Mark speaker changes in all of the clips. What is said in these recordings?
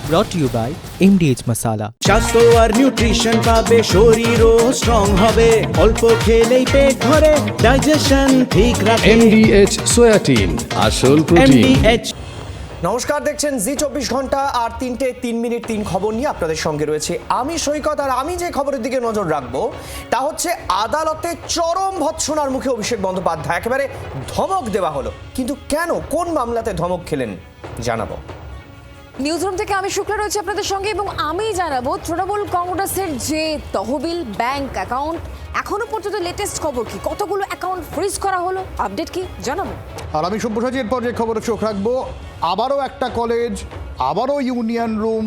Speaker 1: brought to you by MDH Masala.
Speaker 2: স্বাস্থ্য আর nutrition পাবে, শরীরও স্ট্রং হবে, অল্প খেলেই পেট ভরে, ডাইজেশন ঠিক রাখে।
Speaker 3: MDH সোয়াটিন, আসল প্রোটিন।
Speaker 2: MDH।
Speaker 4: নমস্কার, দেখছেন জি24 ঘন্টা আর 3:03 খবর নিয়ে আপনাদের সঙ্গে রয়েছে আমি সৈকত। আর আমি যে খবরের দিকে নজর রাখবো তা হচ্ছে আদালতে চরম ভৎসনার মুখে অভিষেক বন্দ্যোপাধ্যায়, একেবারে ধমক দেওয়া হলো। কিন্তু কেন, কোন মামলাতে ধমক খেলেন জানাবো।
Speaker 5: নিউজরুম থেকে আমি শুক্লা রয়েছে আপনাদের সঙ্গে এবং আমি জানাবো তৃণমূল কংগ্রেসের যে তহবিল ব্যাংক অ্যাকাউন্ট, এখনো পর্যন্ত লেটেস্ট খবর কি, কতগুলো অ্যাকাউন্ট ফ্রিজ করা হলো, আপডেট কি জানাবো।
Speaker 6: আর আমি সব্যসাচী, এরপর যে খবরে চোখ রাখবো, আবারও একটা কলেজ, আবারও ইউনিয়ন রুম,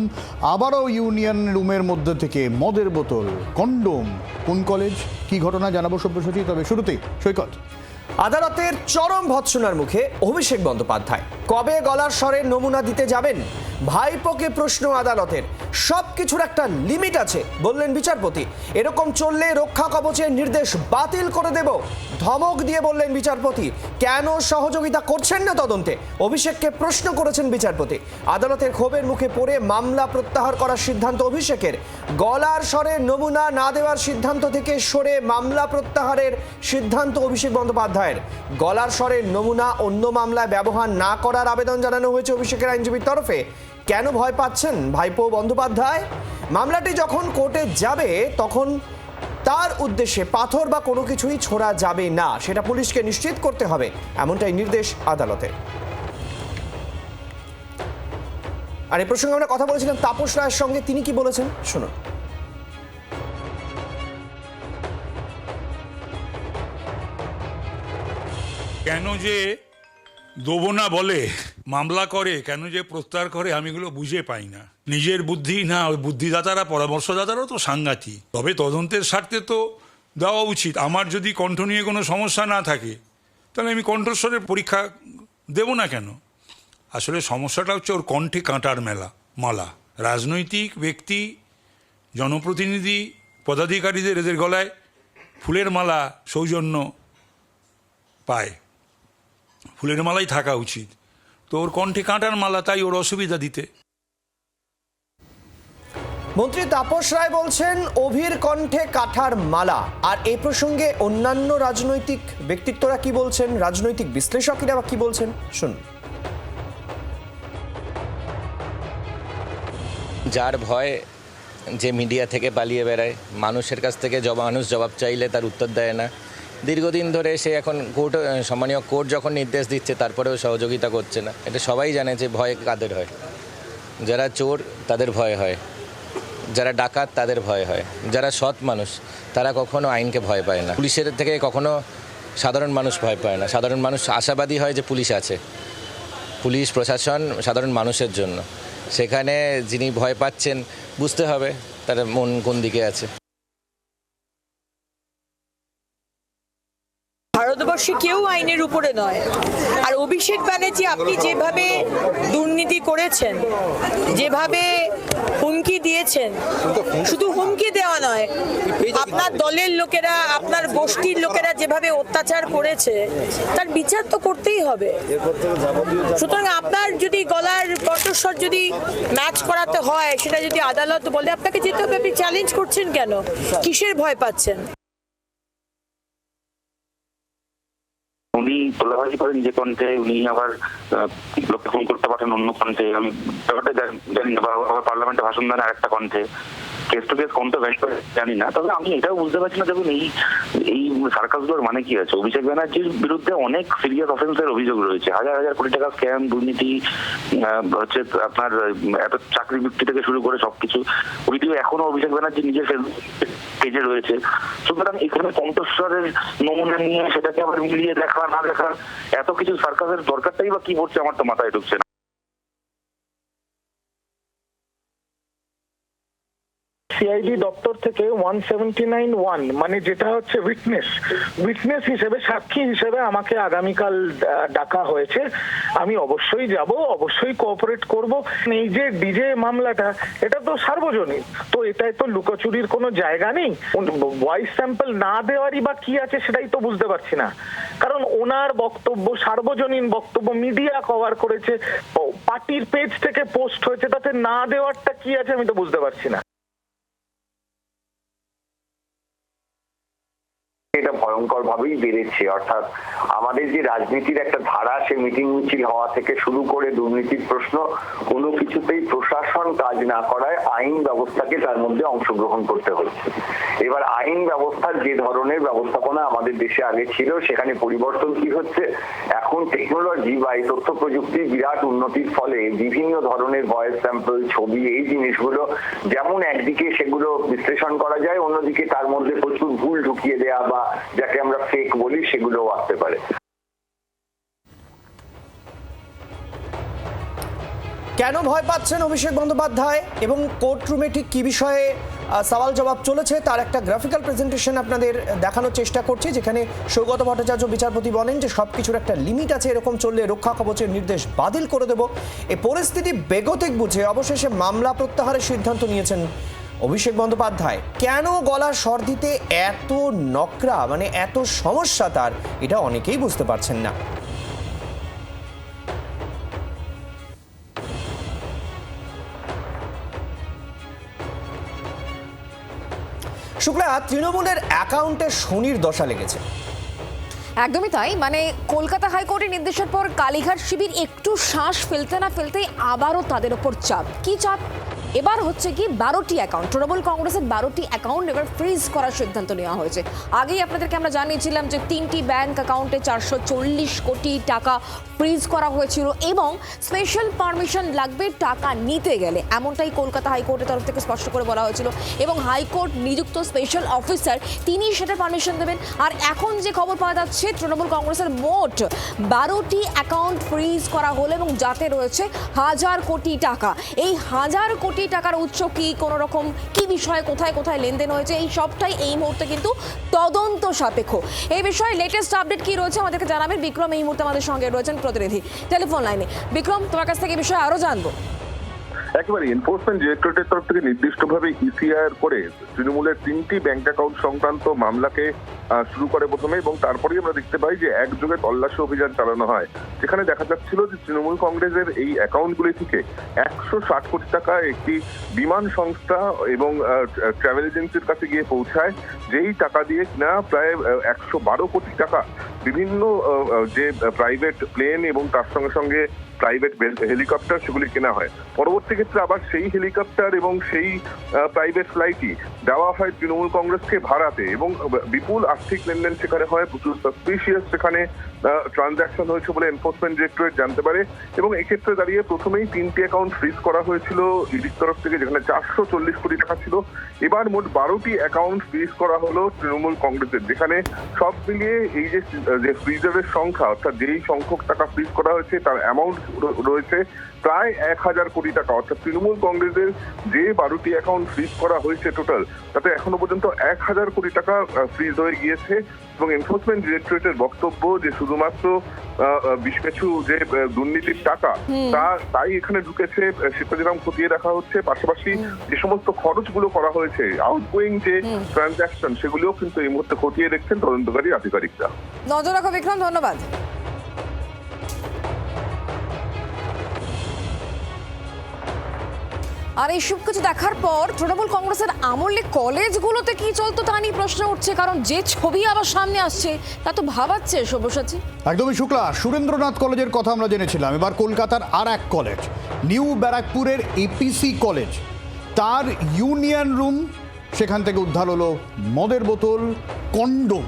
Speaker 6: আবারও ইউনিয়ন রুমের মধ্যে থেকে মদের বোতল, কন্ডোম। কোন কলেজ, কি ঘটনা জানাবো সব্যসাচী। তবে শুরুতেই সৈকত।
Speaker 4: আদালতের চরম ভৎসনার মুখে অভিষেক বন্দ্যোপাধ্যায়, কবে গলার স্বরের নমুনা দিতে যাবেন? ভাইপোকে প্রশ্ন আদালতের। সব কিছুর একটা লিমিট আছে বললেন বিচারপতি। এরকম চললে রক্ষা কবচের নির্দেশ বাতিল করে দেব, ধমক দিয়ে বললেন বিচারপতি। কেন সহযোগিতা করছেন না তদন্তে, অভিষেককে প্রশ্ন করেছেন বিচারপতি। আদালতের ক্ষোভের মুখে পড়ে মামলা প্রত্যাহার করার সিদ্ধান্ত অভিষেকের। গলার স্বরের নমুনা না দেওয়ার সিদ্ধান্ত থেকে সরে মামলা প্রত্যাহারের সিদ্ধান্ত অভিষেক বন্দ্যোপাধ্যায়ের। গলার স্বরের নমুনা অন্য মামলায় ব্যবহার না করার আবেদন জানানো হয়েছে অভিষেকের আইনজীবীর তরফে। কেন ভয় পাচ্ছেন ভাইপো বন্দ্যোপাধ্যায়? মামলাটি যখন কোর্টে যাবে তখন তার উদ্দেশ্যে পাথর বা কোনো কিছুই ছোড়া যাবে না, সেটা পুলিশকে নিশ্চিত করতে হবে, এমনটাই নির্দেশ আদালতের। আর এই প্রসঙ্গে আমরা কথা বলেছিলাম তাপস রায়ের সঙ্গে, তিনি কি বলেছেন শুনুন।
Speaker 7: কেন যে দেবো না বলে মামলা করে, কেন যে প্রত্যাহার করে, আমি এগুলো বুঝে পাই না। নিজের বুদ্ধি না, ওই বুদ্ধিদাতারা, পরামর্শদাতারাও তো সাংঘাতিক। তবে তদন্তের স্বার্থে তো দেওয়া উচিত। আমার যদি কণ্ঠ নিয়ে কোনো সমস্যা না থাকে তাহলে আমি কণ্ঠস্বরের পরীক্ষা দেব না কেন? আসলে সমস্যাটা হচ্ছে ওর কণ্ঠে কাঁটার মালা। রাজনৈতিক ব্যক্তি, জনপ্রতিনিধি, পদাধিকারীদের এদের গলায় ফুলের মালা সৌজন্য পায়, ফুলের মালাই থাকা উচিত। তো ওর কণ্ঠে কাঁটার মালা, তাই ওর অসুবিধা দিতে।
Speaker 4: মন্ত্রী তাপস রায় বলছেন অভির কণ্ঠে কাঁঠার মালা। আর এই প্রসঙ্গে অন্যান্য রাজনৈতিক ব্যক্তিত্বরা কি বলছেন, রাজনৈতিক বিশ্লেষকেরা কি বলছেন শুনুন।
Speaker 8: যার ভয়, যে মিডিয়া থেকে পালিয়ে বেড়ায়, মানুষের কাছ থেকে মানুষ জবাব চাইলে তার উত্তর দেয় না, দীর্ঘদিন ধরে সে এখন সম্মানীয় কোর্ট যখন নির্দেশ দিচ্ছে তারপরেও সহযোগিতা করছে না। এটা সবাই জানে যে ভয় কাদের হয়। যারা চোর তাদের ভয় হয়, যারা ডাকাত তাদের ভয় হয়, যারা সৎ মানুষ তারা কখনো আইনকে ভয় পায় না। পুলিশের থেকে কখনো সাধারণ মানুষ ভয় পায় না। সাধারণ মানুষ আশাবাদী হয় যে পুলিশ আছে, পুলিশ প্রশাসন সাধারণ মানুষের জন্য। সেখানে যিনি ভয় পাচ্ছেন বুঝতে হবে তার মন কোন দিকে আছে।
Speaker 9: ভারতবর্ষে কেউ আইনের উপরে নয়। আর অভিষেক ব্যানার্জি, আপনি যেভাবে দুর্নীতি করেছেন, যেভাবে হুমকি দিয়েছেন, শুধু হুমকি দেওয়া নয়, আপনার দলের লোকেরা, আপনার গোষ্ঠীর লোকেরা যেভাবে অত্যাচার করেছে তার বিচার তো করতেই হবে। সুতরাং আপনার যদি গলার কণ্ঠস্বর যদি ম্যাচ করাতে হয়, সেটা যদি আদালত বলে আপনাকে যেতে হবে, আপনি চ্যালেঞ্জ করছেন কেন? কিসের ভয় পাচ্ছেন?
Speaker 10: উনি তোলাবাজি করে নিজে কণ্ঠে, উনি আবার লোককে ফোন করতে পারেন অন্য কণ্ঠে। আমি ব্যাপারটা জানি না, বা আবার পার্লামেন্টে ভাষণ দেন আর একটা কণ্ঠে। কেস টু কেস কণ্ঠ ব্যাস করে জানি না। তবে আমি এটাও বুঝতে পারছি না, দেখুন এই সার্কাসগুলোর মানে কি আছে? অভিষেক ব্যানার্জির বিরুদ্ধে অনেক সিরিয়াস অফেন্সের অভিযোগ রয়েছে, হাজার হাজার কোটি টাকা স্ক্যাম, দুর্নীতি, হচ্ছে আপনার এত চাকরি বিক্রি থেকে শুরু করে সবকিছু ভিডিও এখনো অভিষেক ব্যানার্জি নিজের পেজে রয়েছে। সুতরাং এখানে কণ্ঠস্বরের নমুনা নিয়ে সেটাকে আবার মিলিয়ে দেখা না দেখা, এত কিছু সার্কাসের দরকারটাই বা কি পড়ছে আমার তো মাথায় ঢুকছে না।
Speaker 11: সিআইডি দপ্তর থেকে 179(1) মানে যেটা হচ্ছে উইটনেস হিসেবে, সাক্ষী হিসেবে আমাকে আগামীকাল ডাকা হয়েছে। আমি অবশ্যই যাব, অবশ্যই কোঅপারেট করব। এই যে ডিজে মামলাটা, এটা তো সার্বজনীন, তো এটাই তো লুকোচুরির কোনো জায়গা নেই। ভয়েস স্যাম্পল না দেওয়ারই বা কি আছে সেটাই তো বুঝতে পারছি না, কারণ ওনার বক্তব্য সার্বজনীন বক্তব্য, মিডিয়া কভার করেছে, পার্টির পেজ থেকে পোস্ট হয়েছে, তাতে না দেওয়ারটা কি আছে আমি তো বুঝতে পারছি না।
Speaker 10: এটা ভয়ঙ্কর ভাবেই বেড়েছে। অর্থাৎ আমাদের যে রাজনীতির একটা ধারা, সে মিটিং মিছিল হওয়া থেকে শুরু করে দুর্নীতির প্রশ্ন, কোনো কিছুতেই প্রশাসন কাজ না করায় আইন ব্যবস্থাকে তার মধ্যে অংশগ্রহণ করতে হচ্ছে। এবার আইন ব্যবস্থার যে ধরনের ব্যবস্থাপনা আমাদের দেশে আগে ছিল, সেখানে পরিবর্তন কি হচ্ছে, এখন টেকনোলজি বা এই তথ্য প্রযুক্তির বিরাট উন্নতির ফলে বিভিন্ন ধরনের ভয়েস স্যাম্পল, ছবি, এই জিনিসগুলো যেমন একদিকে সেগুলো বিশ্লেষণ করা যায়, অন্যদিকে তার মধ্যে প্রচুর ভুল ঢুকিয়ে দেয়া বা যাকে আমরা ফেক বলি, সেগুলোও আসতে পারে।
Speaker 4: কেন ভয় পাচ্ছেন অভিষেক বন্দ্যোপাধ্যায় এবং কোর্টরুমে ঠিক কি বিষয়ে সওয়াল জবাব চলেছে তার একটা গ্রাফিক্যাল প্রেজেন্টেশন আপনাদের দেখানোর চেষ্টা করছি, যেখানে সৌগত ভট্টাচার্য বিচারপতি বলেন যে সবকিছুর একটা লিমিট আছে, এরকম চললে রক্ষা কবচের নির্দেশ বাতিল করে দেব। এই পরিস্থিতি বেগতিক বুঝে অবশেষে মামলা প্রত্যাহারের সিদ্ধান্ত নিয়েছেন অভিষেক বন্দ্যোপাধ্যায়। কেন গলার স্বর দিতে এত নকরা, মানে এত সমস্যা তার, এটা অনেকেই বুঝতে পারছেন না। শুক্লা, তৃণমূলের অ্যাকাউন্টে শনির দশা লেগেছে।
Speaker 5: একদমই তাই, মানে কলকাতা হাইকোর্টের নির্দেশের পর কালীঘাট শিবির একটু শ্বাস ফেলতে না ফেলতেই আবারও তাদের ওপর চাপ। কি চাপ? এবার হচ্ছে কি 12টি অ্যাকাউন্ট, তৃণমূল কংগ্রেসের 12টি অ্যাকাউন্ট এবার ফ্রিজ করার সিদ্ধান্ত নেওয়া হয়েছে। আগেই আপনাদেরকে আমরা জানিয়েছিলাম যে 3টি ব্যাংক অ্যাকাউন্টে 440 কোটি টাকা ফ্রিজ করা হয়েছিল এবং স্পেশাল পারমিশন লাগবে টাকা নিতে গেলে, এমনটাই কলকাতা হাইকোর্টের তরফ থেকে স্পষ্ট করে বলা হয়েছিল এবং হাইকোর্ট নিযুক্ত স্পেশাল অফিসার তিনি সেটা পারমিশন দেবেন। আর এখন যে খবর পাওয়া যাচ্ছে, তৃণমূল কংগ্রেসের মোট 12টি অ্যাকাউন্ট ফ্রিজ করা হলো এবং যাতে রয়েছে 1000 কোটি টাকা। এই 1000 কোটি টাকার উৎস কি, কোন রকম কি বিষয়ে কোথায় কোথায় লেনদেন হয়েছে, এই সবটাই এই মুহূর্তে কিন্তু তদন্ত সাপেক্ষ। এই বিষয়ে লেটেস্ট আপডেট কি রয়েছে আমাদেরকে জানাবেন বিক্রম। এই মুহূর্তে আমাদের সঙ্গে রয়েছেন প্রতিনিধি টেলিফোন লাইনে। বিক্রম, তোমার কাছ থেকে এই বিষয়ে আরো জানবো।
Speaker 12: একেবারে এনফোর্সমেন্ট ডিরেক্টরেটের তরফ থেকে নির্দিষ্টভাবে ইসিআইআর করে তৃণমূলের 3টি ব্যাংক অ্যাকাউন্ট সংক্রান্ত মামলাকে শুরু করে প্রথমে, এবং তারপরেই আমরা দেখতে পাই যে একযোগে তল্লাশি অভিযান চালানো হয়, যেখানে দেখা যাচ্ছিল যে তৃণমূল কংগ্রেসের এই অ্যাকাউন্টগুলি থেকে 160 কোটি টাকা একটি বিমান সংস্থা এবং ট্রাভেল এজেন্সির কাছে গিয়ে পৌঁছায়, যেই টাকা দিয়ে কিনা প্রায় 112 কোটি টাকা বিভিন্ন যে প্রাইভেট প্লেন এবং তার সঙ্গে সঙ্গে প্রাইভেট হেলিকপ্টার সেগুলি কেনা হয়। পরবর্তী ক্ষেত্রে আবার সেই হেলিকপ্টার এবং সেই প্রাইভেট ফ্লাইটই দেওয়া হয় তৃণমূল কংগ্রেসকে ভাড়াতে, এবং বিপুল আর্থিক লেনদেন সেখানে হয়, প্রচুর সাসপিশিয়াস সেখানে ট্রানজাকশন হয়েছে বলে এনফোর্সমেন্ট ডিরেক্টরেট জানতে পারে। এবং এক্ষেত্রে দাঁড়িয়ে প্রথমেই 3টি অ্যাকাউন্ট ফ্রিজ করা হয়েছিল ইডির তরফ থেকে, যেখানে 440 কোটি টাকা ছিল। এবার মোট 12টি অ্যাকাউন্ট ফ্রিজ করা হলো তৃণমূল কংগ্রেসের, যেখানে সব মিলিয়ে এই যে ফ্রিজারের সংখ্যা, অর্থাৎ যেই সংখ্যক টাকা ফ্রিজ করা হয়েছে তার অ্যামাউন্ট রয়েছে প্রায় 1000 কোটি টাকা। অর্থাৎ তৃণমূল কংগ্রেসের যে 12টি অ্যাকাউন্ট ফ্রিজ করা হয়েছে টোটাল, তাতে এখনো পর্যন্ত 1000 কোটি টাকা ফ্রিজ হয়ে গিয়েছে। এবং এনফোর্সমেন্ট ডিরেক্টরেটের বক্তব্য যে শুধুমাত্র কিছু যে দুর্নীতির টাকা তাই এখানে ঢুকেছে সেটা যেরকম খতিয়ে দেখা হচ্ছে, পাশাপাশি যে সমস্ত খরচগুলো করা হয়েছে, আউটগোয়িং যে ট্রানজাকশন, সেগুলিও কিন্তু এই মুহূর্তে খতিয়ে দেখছেন তদন্তকারী আধিকারিকরা।
Speaker 5: নজর রাখো বিক্রম, ধন্যবাদ। আর এই সব কিছু দেখার পর তৃণমূল কংগ্রেসের আমলে কলেজগুলোতে কি চলতো তা নিয়ে প্রশ্ন উঠছে, কারণ যে ছবি আবার সামনে আসছে তা তো ভাবাচ্ছে। সব্যসাচী,
Speaker 6: একদমই শুক্লা, সুরেন্দ্রনাথ কলেজের কথা আমরা জেনেছিলাম, এবার কলকাতার আর এক কলেজ, নিউ ব্যারাকপুরের এপিসি কলেজ, তার ইউনিয়ন রুম, সেখান থেকে উদ্ধার হলো মদের বোতল, কন্ডোম।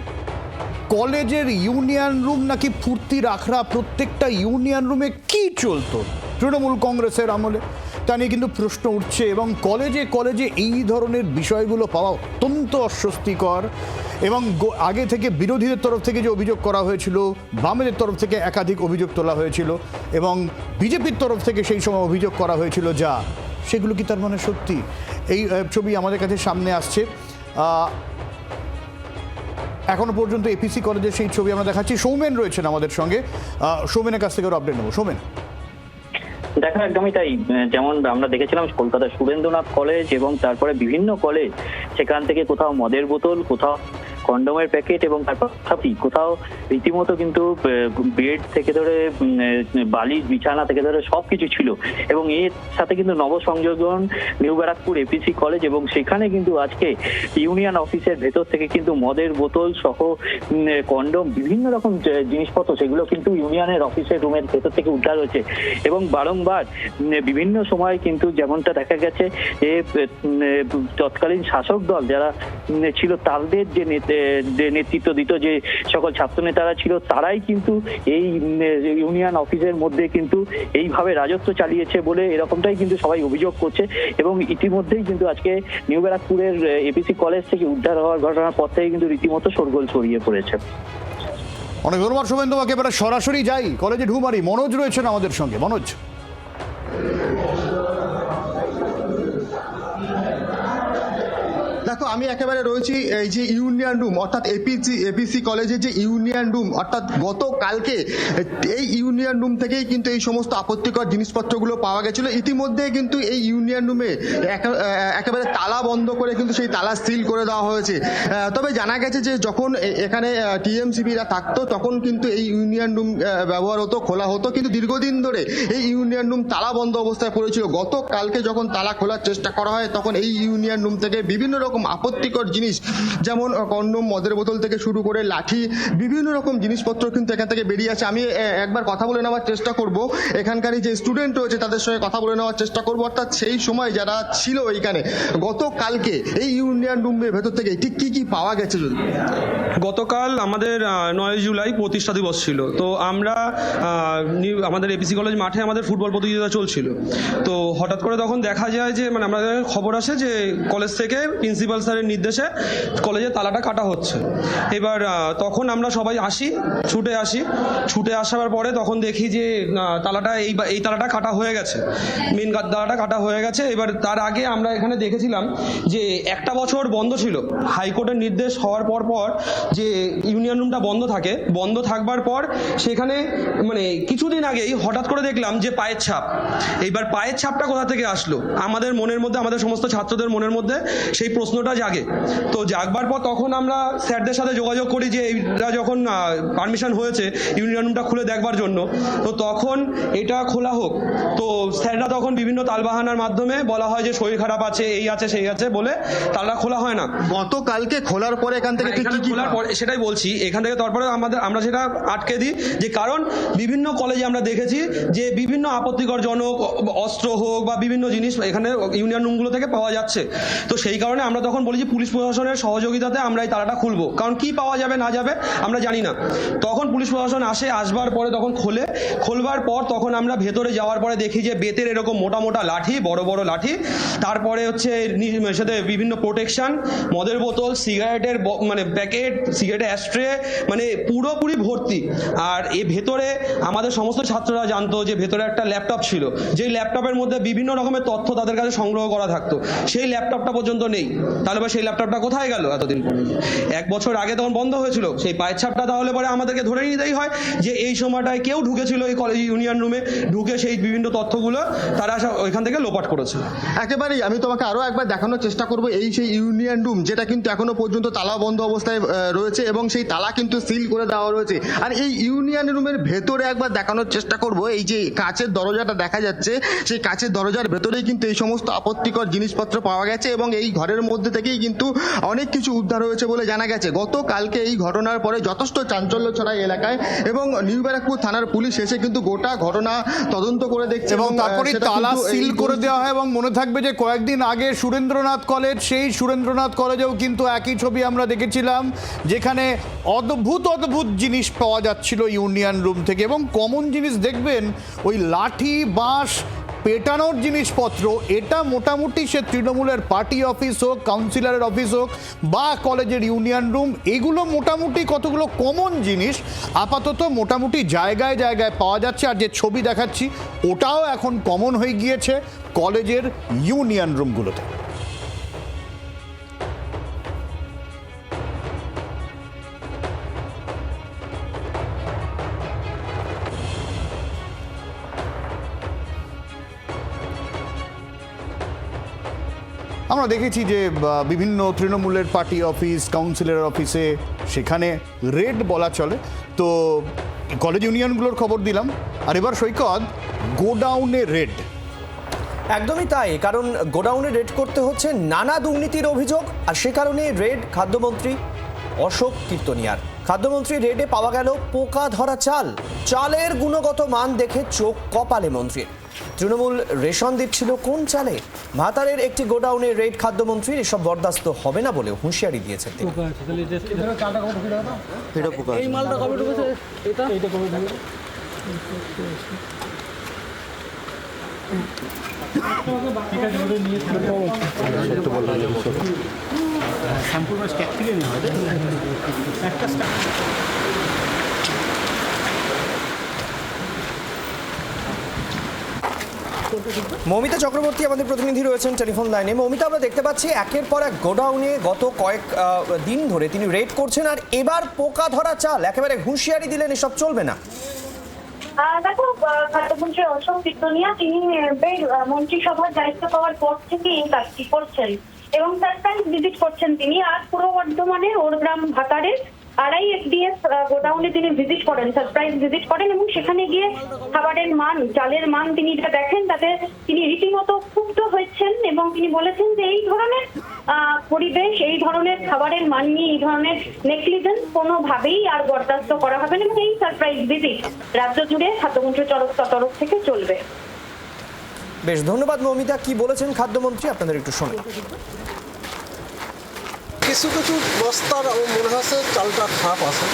Speaker 6: কলেজের ইউনিয়ন রুম নাকি ফুর্তির আখড়া, প্রত্যেকটা ইউনিয়ন রুমে কি চলতো তৃণমূল কংগ্রেসের আমলে, তা নিয়ে কিন্তু প্রশ্ন উঠছে। এবং কলেজে কলেজে এই ধরনের বিষয়গুলো পাওয়া অত্যন্ত অস্বস্তিকর। এবং আগে থেকে বিরোধীদের তরফ থেকে যে অভিযোগ করা হয়েছিল, বামেদের তরফ থেকে একাধিক অভিযোগ তোলা হয়েছিল এবং বিজেপির তরফ থেকে সেই সময় অভিযোগ করা হয়েছিল, যা সেগুলো কি তার মানে সত্যি? এই ছবি আমাদের কাছে সামনে আসছে। এখনো পর্যন্ত এপিসি কলেজের সেই ছবি আমরা দেখাচ্ছি। সৌমেন রয়েছেন আমাদের সঙ্গে, সৌমেনের কাছ থেকে আপডেট নেবো। সৌমেন,
Speaker 13: দেখো একদমই তাই, যেমন আমরা দেখেছিলাম কলকাতার সুরেন্দ্রনাথ কলেজ এবং তারপরে বিভিন্ন কলেজ, সেখান থেকে কোথাও মদের বোতল, কোথাও কন্ডোমের প্যাকেট এবং তারপর কোথাও রীতিমতো কিন্তু বেড থেকে ধরে বালিশ বিছানা থেকে ধরে সবকিছু ছিল। এবং এর সাথে কিন্তু নবসংযোজন নিউ ব্যারাকপুর এপিসি কলেজ, এবং সেখানে কিন্তু আজকে ইউনিয়ন অফিসের ভেতর থেকে কিন্তু মদের বোতল সহ কন্ডোম বিভিন্ন রকম জিনিসপত্র সেগুলো কিন্তু ইউনিয়নের অফিসের রুমের ভেতর থেকে উদ্ধার হয়েছে। এবং বারংবার বিভিন্ন সময় কিন্তু যেমনটা দেখা গেছে যে তৎকালীন শাসক দল যারা ছিল তাদের যে নেতৃত্ব দিত যে সকল ছাত্র নেতারা ছিল, তারাই কিন্তু এই ইউনিয়ন অফিসের মধ্যে কিন্তু এইভাবে রাজত্ব চালিয়েছে বলে এরকমটাই কিন্তু সবাই অভিযোগ করছে। এবং ইতিমধ্যেই কিন্তু আজকে নিউ ব্যারাকপুরের এপিসি কলেজ থেকে উদ্ধার হওয়ার ঘটনার পর থেকে কিন্তু রীতিমতো শোরগোল ছড়িয়ে পড়েছে।
Speaker 6: অনেক ধন্যবাদ সৌমেন তোমাকে। এবারে সরাসরি যাই কলেজে ঢুমারি, মনোজ রয়েছেন আমাদের সঙ্গে। মনোজ,
Speaker 14: দেখো আমি একেবারে রয়েছি এই যে ইউনিয়ন রুম অর্থাৎ এপিসি কলেজের যে ইউনিয়ন রুম, অর্থাৎ গতকালকে এই ইউনিয়ন রুম থেকেই কিন্তু এই সমস্ত আপত্তিকর জিনিসপত্রগুলো পাওয়া গেছিল। ইতিমধ্যে কিন্তু এই ইউনিয়ন রুমে একেবারে তালা বন্ধ করে কিন্তু সেই তালা সিল করে দেওয়া হয়েছে। তবে জানা গেছে যে যখন এখানে টিএমসিবিরা থাকতো তখন কিন্তু এই ইউনিয়ন রুম ব্যবহার হতো, খোলা হতো, কিন্তু দীর্ঘদিন ধরে এই ইউনিয়ন রুম তালা বন্ধ অবস্থায় পড়েছিল। গতকালকে যখন তালা খোলার চেষ্টা করা হয় তখন এই ইউনিয়ন রুম থেকে বিভিন্ন রকম আপত্তিকর জিনিস যেমন কন্ডোম, মদের বোতল থেকে শুরু করে লাঠি, বিভিন্ন রকম জিনিসপত্র কিন্তু এখান থেকে বেরিয়ে আসে। আমি একবার কথা বলে নেওয়ার চেষ্টা করব, এখানকারই যে স্টুডেন্ট রয়েছে তাদের সঙ্গে কথা বলে নেওয়ার চেষ্টা করব, অর্থাৎ সেই সময় যারা ছিল এইখানে গতকালকে এই ইউনিয়ন রুমের ভেতর থেকে ঠিক কি কি পাওয়া গেছে। যদি
Speaker 15: গতকাল আমাদের 9 জুলাই প্রতিষ্ঠা দিবস ছিল, তো আমরা আমাদের এপিসি কলেজ মাঠে আমাদের ফুটবল প্রতিযোগিতা চলছিল। তো হঠাৎ করে তখন দেখা যায় যে আমাদের খবর আসে যে কলেজ থেকে প্রিন্সিপাল স্যারের নির্দেশে কলেজের তালাটা কাটা হচ্ছে। এবার তখন আমরা সবাই ছুটে আসার পরে তখন দেখি যে তালাটা এই তালাটা কাটা হয়ে গেছে, মেন তালাটা কাটা হয়ে গেছে। এবার তার আগে আমরা এখানে দেখেছিলাম যে একটা বছর বন্ধ ছিল, হাইকোর্টের নির্দেশ হওয়ার পর যে ইউনিয়ন রুমটা বন্ধ থাকে, বন্ধ থাকবার পর সেখানে কিছুদিন আগেই হঠাৎ করে দেখলাম যে পায়ের ছাপ। এইবার পায়ের ছাপটা কোথা থেকে আসলো আমাদের মনের মধ্যে, আমাদের সমস্ত ছাত্রদের মনের মধ্যে সেই প্রশ্নটা জাগে। তো জাগবার পর তখন আমরা স্যারদের সাথে যোগাযোগ করি যে এইটা যখন পারমিশন হয়েছে ইউনিয়ন রুমটা খুলে দেখবার জন্য, তো তখন এটা খোলা হোক। তো স্যাররা তখন বিভিন্ন তালবাহানার মাধ্যমে বলা হয় যে শরীর খারাপ আছে, এই আছে সেই আছে বলে তালা খোলা হয় না।
Speaker 14: গতকালকে খোলার পরে এখান থেকে
Speaker 15: খোলার পরে সেটাই বলছি, এখান থেকে তারপরে আমরা সেটা আটকে দিই যে কারণ বিভিন্ন কলেজে আমরা দেখেছি যে বিভিন্ন আপত্তিকরজনক অস্ত্র হোক বা বিভিন্ন জিনিস এখানে ইউনিয়ন রুমগুলো থেকে পাওয়া যাচ্ছে। তো সেই কারণে আমরা তখন বলি যে পুলিশ প্রশাসনের সহযোগিতাতে আমরা এই তালাটা খুলবো, কারণ কি পাওয়া যাবে না যাবে আমরা জানি না। তখন পুলিশ প্রশাসন আসবার পরে তখন খোলবার পর তখন আমরা ভেতরে যাওয়ার পরে দেখি যে বেতের এরকম মোটা মোটা লাঠি, বড় বড় লাঠি, তারপরে হচ্ছে সাথে বিভিন্ন প্রোটেকশন, মদের বোতল, সিগারেটের প্যাকেট, সিগারেটের অ্যাস্ট্রে, পুরোপুরি ভর্তি। আর এ ভেতরে আমাদের সমস্ত ছাত্ররা জানতো যে ভেতরে একটা ল্যাপটপ ছিল, যেই ল্যাপটপের মধ্যে বিভিন্ন রকমের তথ্য তাদের কাছে সংগ্রহ করা থাকতো। সেই ল্যাপটপটা পর্যন্ত নেই। তাহলে বা সেই ল্যাপটপটা কোথায় গেল এতদিন পরে? 1 বছর আগে তখন বন্ধ হয়েছিল সেই পায়ের ছাপটা, তাহলে পরে আমাদেরকে ধরে নিতেই হয় যে এই সময়টায় কেউ ঢুকেছিল এই কলেজ ইউনিয়ন রুমে, ঢুকে সেই বিভিন্ন তথ্যগুলো তারা ওইখান থেকে লোপাট করেছে।
Speaker 14: একেবারেই আমি তোমাকে আরো একবার দেখানোর চেষ্টা করব এই সেই ইউনিয়ন রুম যেটা কিন্তু এখনো পর্যন্ত তালা বন্ধ অবস্থায় রয়েছে এবং সেই তালা কিন্তু সিল করে দেওয়া রয়েছে। আর এই ইউনিয়ন রুমের ভেতরে একবার দেখানোর চেষ্টা করব, এই যে কাচের দরজাটা দেখা যাচ্ছে, সেই কাচের দরজার ভেতরেই কিন্তু এই সমস্ত আপত্তিকর জিনিসপত্র পাওয়া গেছে এবং এই ঘরের মধ্যে থেকেই কিন্তু অনেক কিছু উদ্ধার হয়েছে বলে জানা গেছে। গতকালকে এই ঘটনার পরে যথেষ্ট চাঞ্চল্য ছড়ায় এলাকায় এবং নিউ ব্যারাকপুর থানার পুলিশ এসে কিন্তু গোটা ঘটনা তদন্ত করে দেখছে
Speaker 6: এবং তারপরে তালা সিল করে দেওয়া হয়। এবং মনে থাকবে যে কয়েকদিন আগে সুরেন্দ্রনাথ কলেজ, সেই সুরেন্দ্রনাথ কলেজেও কিন্তু একই ছবি আমরা দেখেছিলাম, যেখানে অদ্ভুত জিনিস পাওয়া যাচ্ছিল ইউনিয়ন রুম থেকে। এবং কমন জিনিস দেখবেন ওই লাঠি, বাঁশ, পেটানোর জিনিসপত্র, এটা মোটামুটি সে তৃণমূলের পার্টি অফিস হোক, কাউন্সিলরের অফিস হোক বা কলেজের ইউনিয়ন রুম, এগুলো মোটামুটি কতগুলো কমন জিনিস আপাতত মোটামুটি জায়গায় জায়গায় পাওয়া যাচ্ছে। আর যে ছবি দেখাচ্ছি ওটাও এখন কমন হয়ে গিয়েছে কলেজের ইউনিয়ন রুমগুলোতে। আমরা দেখেছি যে বিভিন্ন তৃণমূলের পার্টি অফিস, কাউন্সিলরের অফিসে সেখানে রেড বলা চলে। তো কলেজ ইউনিয়নগুলোর খবর দিলাম, আর এবার সৈকত গোডাউনে রেড।
Speaker 4: একদমই তাই, কারণ গোডাউনে রেড করতে হচ্ছে নানা দুর্নীতির অভিযোগ, আর সে কারণে রেড খাদ্যমন্ত্রী অশোক কীর্তনিয়ার। খাদ্যমন্ত্রী রেডে পাওয়া গেল পোকা ধরা চাল। চালের গুণগত মান দেখে চোখ কপালে মন্ত্রীর। তৃণমূল রেশন দিচ্ছিল কোন চালে? ভাতারের একটি গোডাউনে রেড খাদ্যমন্ত্রীর, এসব বরদাস্ত হবে না বলেও হুঁশিয়ারি দিয়েছেন তিনি। মৌমিতা চক্রবর্তী আমাদের প্রতিনিধি রয়েছেন টেলিফোন লাইনে। মৌমিতা, আমরা দেখতে পাচ্ছি একের পর এক গোডাউনে গত কয়েক দিন ধরে তিনি রেড করছেন, আর এবার পোকা ধরা চাল, একেবারে হুঁশিয়ারি দিলেন এসব চলবে না।
Speaker 16: দেখো, খাদ্যমন্ত্রী অশোক কীর্তনিয়া তিনি মন্ত্রিসভার দায়িত্ব পাওয়ার পর থেকে এই কাজটি করছেন এবং সারপ্রাইজ ভিজিট করছেন তিনি। আর পূর্ব বর্ধমানের ওরগ্রাম ভাতারের RIFDS গোডাউনে তিনি ভিজিট করেন, সারপ্রাইজ ভিজিট করেন এবং সেখানে গিয়ে খাবারের মান, চালের মান তিনি যেটা দেখেন তাতে তিনি রীতিমতো ক্ষুব্ধ হয়েছেন এবং তিনি বলেছেন যে এই ধরনের পরিবেশ, এই ধরনের খাবারের মান নিয়ে এই ধরনের নেগলিজেন্স কোনোভাবেই আর বরদাস্ত করা হবে না এবং এই সারপ্রাইজ ভিজিট রাজ্য জুড়ে খাদ্যমন্ত্রীর তরফ থেকে চলবে।
Speaker 4: বেশ, ধন্যবাদ মৌমিতা। কি বলেছেন খাদ্যমন্ত্রী আপনাদের একটু শোনাই।
Speaker 17: কিছু কিছু বস্তার আমার মনে হচ্ছে চালটা খারাপ আছে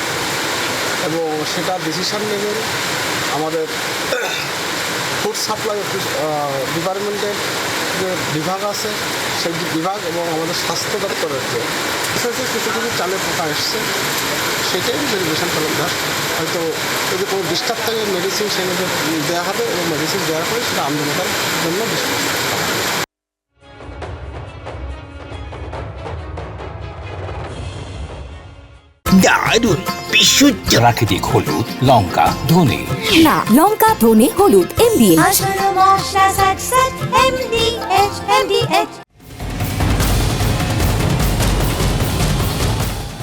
Speaker 17: এবং সেটা ডিসিশন নেবেন আমাদের ফুড সাপ্লাই ডিপার্টমেন্টের যে বিভাগ আছে সেই বিভাগ এবং আমাদের স্বাস্থ্য দপ্তরের যে কিছু কিছু চালের পোকা এসছে সেটাই ভেরিফিকেশন করা যায়। হয়তো যদি কোনো ডিস্টার্ব থাকে মেডিসিন সেগুলো দেওয়া হবে এবং মেডিসিন দেওয়ার পরে সেটা আন্দোলনের জন্য ডিসকাস করা হবে।
Speaker 18: দারুণ বিশুদ্ধ প্রাকৃতিক হলুদ, লঙ্কা, ধনে।
Speaker 19: না, লঙ্কা, ধনে, হলুদ, MDH।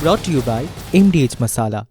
Speaker 1: Brought to you by MDH Masala।